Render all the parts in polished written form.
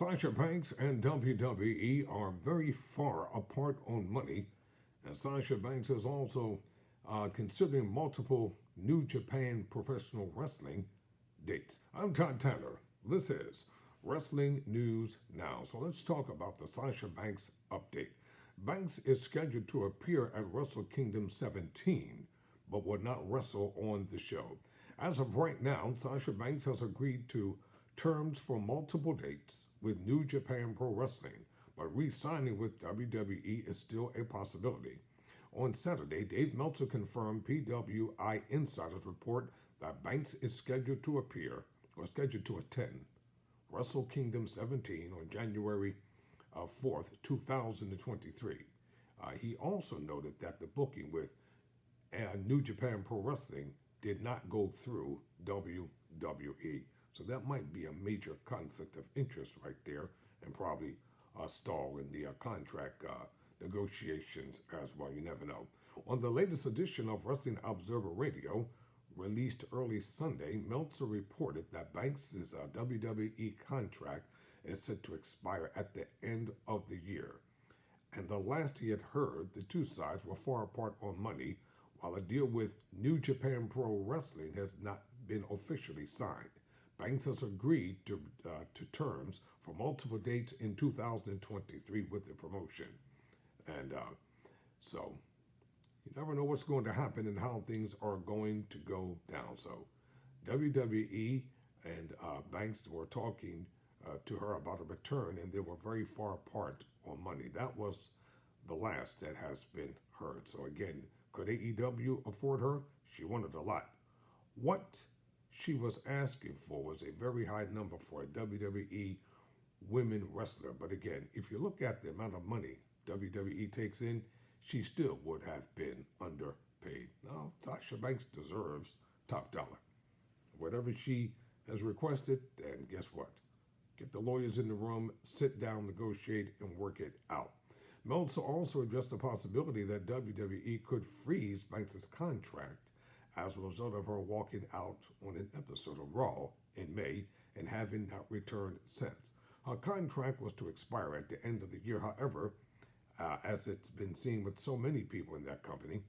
Sasha Banks and WWE are very far apart on money, and Sasha Banks is also considering multiple New Japan Professional Wrestling dates. I'm Todd Tanner. This is Wrestling News Now. So let's talk about the Sasha Banks update. Banks is scheduled to appear at Wrestle Kingdom 17, but will not wrestle on the show. As of right now, Sasha Banks has agreed to terms for multiple dates with New Japan Pro Wrestling, but re-signing with WWE is still a possibility. On Saturday, Dave Meltzer confirmed PWI insiders report that Banks is scheduled to attend Wrestle Kingdom 17 on January 4th, 2023. He also noted that the booking with New Japan Pro Wrestling did not go through WWE. So that might be a major conflict of interest right there, and probably a stall in the contract negotiations as well. You never know. On the latest edition of Wrestling Observer Radio, released early Sunday, Meltzer reported that Banks' WWE contract is set to expire at the end of the year. And the last he had heard, the two sides were far apart on money, while a deal with New Japan Pro Wrestling has not been officially signed. Banks has agreed to terms for multiple dates in 2023 with the promotion. And so you never know what's going to happen and how things are going to go down. So WWE and Banks were talking to her about a return, and they were very far apart on money. That was the last that has been heard. So again, could AEW afford her? She wanted a lot. What she was asking for was a very high number for a WWE women wrestler. But again, if you look at the amount of money WWE takes in, she still would have been underpaid. Now, Sasha Banks deserves top dollar. Whatever she has requested, then guess what? Get the lawyers in the room, sit down, negotiate, and work it out. Meltzer also addressed the possibility that WWE could freeze Banks' contract as a result of her walking out on an episode of Raw in May and having not returned since. Her contract was to expire at the end of the year. However, as it's been seen with so many people in that company,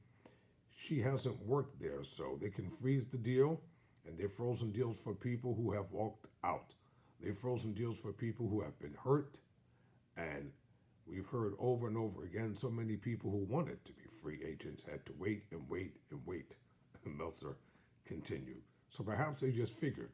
she hasn't worked there, so they can freeze the deal, and they've frozen deals for people who have walked out. They've frozen deals for people who have been hurt, and we've heard over and over again, so many people who wanted to be free agents had to wait and wait and wait. Meltzer continued. So perhaps they just figured,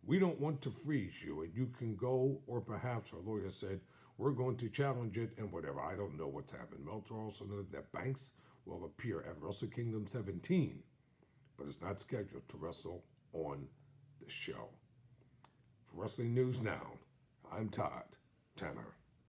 we don't want to freeze you and you can go, or perhaps her lawyer said, we're going to challenge it and whatever. I don't know what's happened. Meltzer also noted that Banks will appear at Wrestle Kingdom 17, but is not scheduled to wrestle on the show. For Wrestling News Now, I'm Todd Tanner.